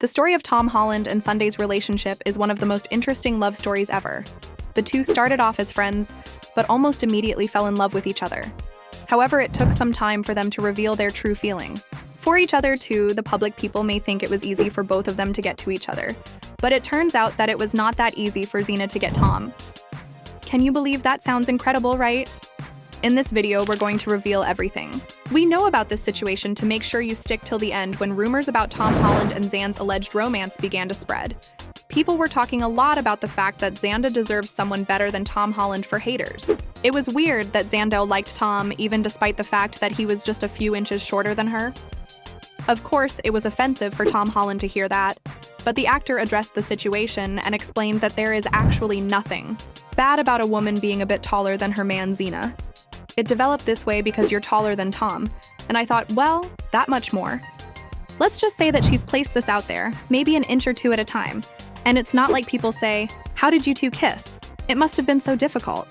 The story of Tom Holland and Sunday's relationship is one of the most interesting love stories ever. The two started off as friends, but almost immediately fell in love with each other. However, it took some time for them to reveal their true feelings. For each other, too, the public people may think it was easy for both of them to get to each other. But it turns out that it was not that easy for Zena to get Tom. Can you believe that? Sounds incredible, right? In this video, we're going to reveal everything. We know about this situation to make sure you stick till the end when rumors about Tom Holland and Zan's alleged romance began to spread. People were talking a lot about the fact that Zendaya deserves someone better than Tom Holland for haters. It was weird that Zendaya liked Tom even despite the fact that he was just a few inches shorter than her. Of course, it was offensive for Tom Holland to hear that, but the actor addressed the situation and explained that there is actually nothing bad about a woman being a bit taller than her man Zena. It developed this way because you're taller than Tom, and I thought, well, that much more. Let's just say that she's placed this out there, maybe an inch or two at a time, and it's not like people say, "How did you two kiss? It must have been so difficult."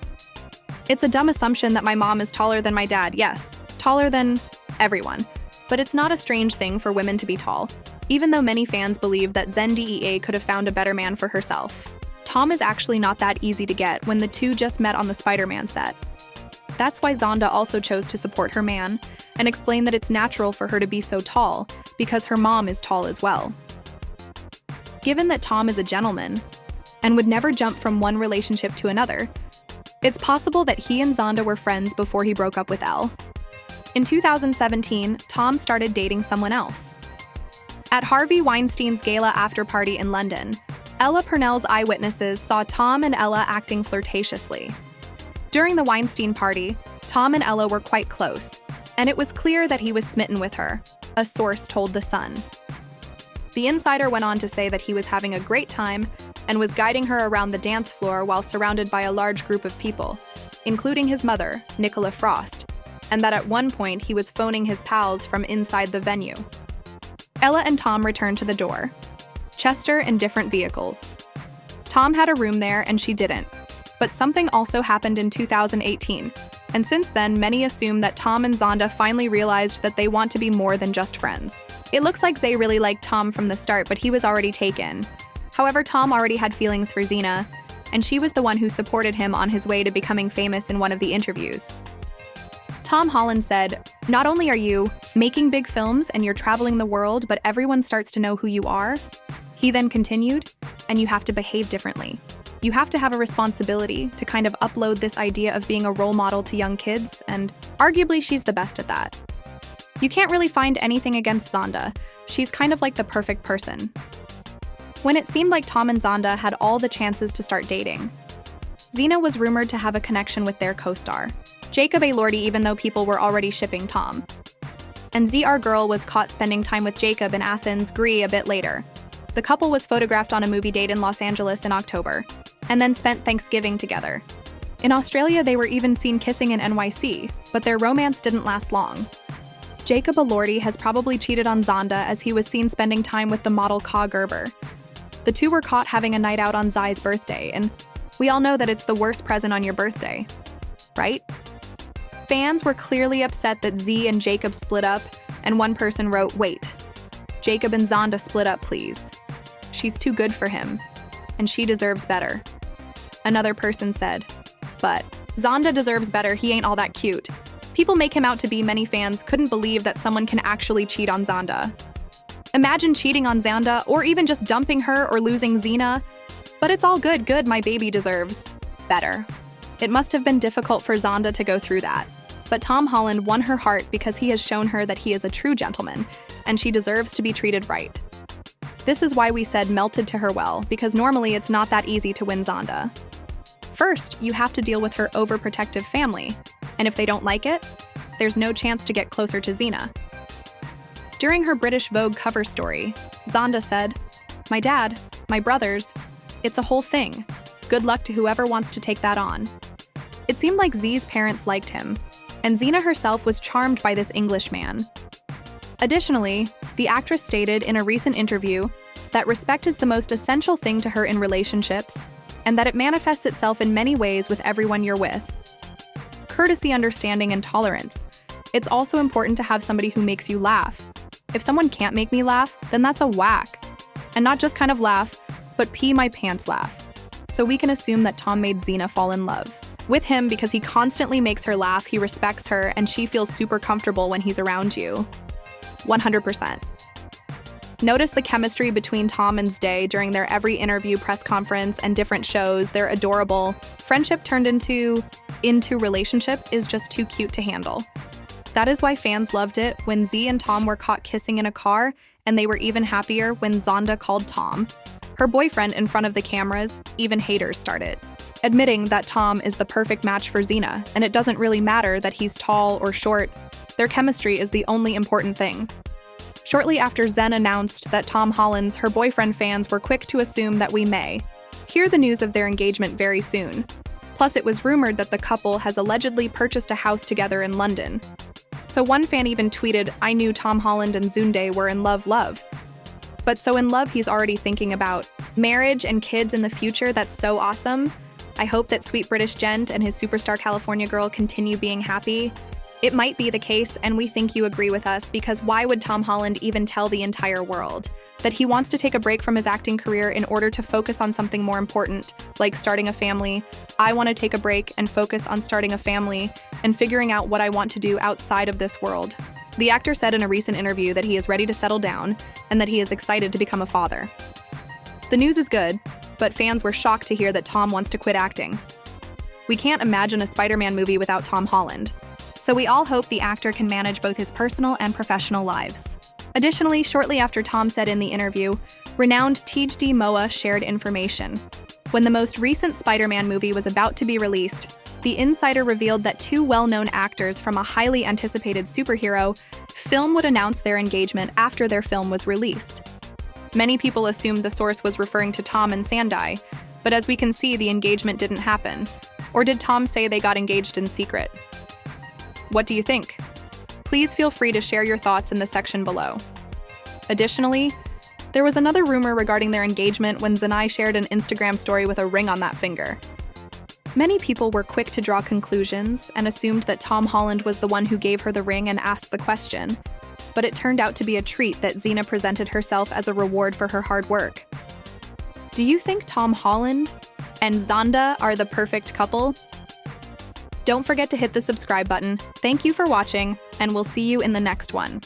It's a dumb assumption that my mom is taller than my dad, yes, taller than everyone. But it's not a strange thing for women to be tall, even though many fans believe that Zendaya could have found a better man for herself. Tom is actually not that easy to get when the two just met on the Spider-Man set. That's why Zendaya also chose to support her man and explain that it's natural for her to be so tall because her mom is tall as well. Given that Tom is a gentleman and would never jump from one relationship to another, it's possible that he and Zendaya were friends before he broke up with Elle. In 2017, Tom started dating someone else. At Harvey Weinstein's gala after-party in London, Ella Purnell's eyewitnesses saw Tom and Ella acting flirtatiously. During the Weinstein party, Tom and Ella were quite close, and it was clear that he was smitten with her, a source told The Sun. The insider went on to say that he was having a great time and was guiding her around the dance floor while surrounded by a large group of people, including his mother, Nicola Frost, and that at one point he was phoning his pals from inside the venue. Ella and Tom returned to the door, Chester in different vehicles. Tom had a room there and she didn't. But something also happened in 2018, and since then, many assume that Tom and Zendaya finally realized that they want to be more than just friends. It looks like Zay really liked Tom from the start, but he was already taken. However, Tom already had feelings for Zena, and she was the one who supported him on his way to becoming famous in one of the interviews. Tom Holland said, "Not only are you making big films and you're traveling the world, but everyone starts to know who you are." He then continued, "And you have to behave differently. You have to have a responsibility to kind of upload this idea of being a role model to young kids, and arguably she's the best at that. You can't really find anything against Zendaya. She's kind of like the perfect person." When it seemed like Tom and Zendaya had all the chances to start dating, Zena was rumored to have a connection with their co-star, Jacob Elordi, even though people were already shipping Tom. And ZR Girl was caught spending time with Jacob in Athens, Greece a bit later. The couple was photographed on a movie date in Los Angeles in October, and then spent Thanksgiving together. In Australia, they were even seen kissing in NYC, but their romance didn't last long. Jacob Elordi has probably cheated on Zendaya as he was seen spending time with the model Ka Gerber. The two were caught having a night out on Zai's birthday, and we all know that it's the worst present on your birthday, right? Fans were clearly upset that Z and Jacob split up, and one person wrote, "Wait, Jacob and Zendaya split up, please. She's too good for him, and she deserves better." Another person said, "But Zendaya deserves better, he ain't all that cute." People make him out to be. Many fans couldn't believe that someone can actually cheat on Zendaya. Imagine cheating on Zendaya, or even just dumping her or losing Zena. But it's all good, my baby deserves better. It must have been difficult for Zendaya to go through that. But Tom Holland won her heart because he has shown her that he is a true gentleman, and she deserves to be treated right. This is why we said melted to her well, because normally it's not that easy to win Zendaya. First, you have to deal with her overprotective family, and if they don't like it, there's no chance to get closer to Zena. During her British Vogue cover story, Zendaya said, "My dad, my brothers, it's a whole thing. Good luck to whoever wants to take that on." It seemed like Z's parents liked him, and Zena herself was charmed by this English man. Additionally, the actress stated in a recent interview that respect is the most essential thing to her in relationships, and that it manifests itself in many ways with everyone you're with. Courtesy, understanding, and tolerance. It's also important to have somebody who makes you laugh. If someone can't make me laugh, then that's a whack. And not just kind of laugh, but pee my pants laugh. So we can assume that Tom made Xena fall in love with him because he constantly makes her laugh, he respects her, and she feels super comfortable when he's around you. 100%. Notice the chemistry between Tom and Zendaya during their every interview, press conference, and different shows. They're adorable. Friendship turned into relationship is just too cute to handle. That is why fans loved it when Z and Tom were caught kissing in a car, and they were even happier when Zendaya called Tom her boyfriend in front of the cameras. Even haters started admitting that Tom is the perfect match for Xena, and it doesn't really matter that he's tall or short. Their chemistry is the only important thing. Shortly after Zen announced that Tom Holland's her boyfriend, fans were quick to assume that we may hear the news of their engagement very soon. Plus, it was rumored that the couple has allegedly purchased a house together in London. So one fan even tweeted, "I knew Tom Holland and Zendaya were in love. But so in love, he's already thinking about marriage and kids in the future. That's so awesome. I hope that sweet British gent and his superstar California girl continue being happy." It might be the case, and we think you agree with us, because why would Tom Holland even tell the entire world that he wants to take a break from his acting career in order to focus on something more important, like starting a family? I want to take a break and focus on starting a family and figuring out what I want to do outside of this world. The actor said in a recent interview that he is ready to settle down and that he is excited to become a father. The news is good, but fans were shocked to hear that Tom wants to quit acting. We can't imagine a Spider-Man movie without Tom Holland. So we all hope the actor can manage both his personal and professional lives. Additionally, shortly after Tom said in the interview, renowned THD Moa shared information. When the most recent Spider-Man movie was about to be released, the insider revealed that two well-known actors from a highly anticipated superhero film would announce their engagement after their film was released. Many people assumed the source was referring to Tom and Zendaya, but as we can see, the engagement didn't happen. Or did Tom say they got engaged in secret? What do you think? Please feel free to share your thoughts in the section below. Additionally, there was another rumor regarding their engagement when Zendaya shared an Instagram story with a ring on that finger. Many people were quick to draw conclusions and assumed that Tom Holland was the one who gave her the ring and asked the question, but it turned out to be a treat that Xena presented herself as a reward for her hard work. Do you think Tom Holland and Zendaya are the perfect couple? Don't forget to hit the subscribe button. Thank you for watching, and we'll see you in the next one.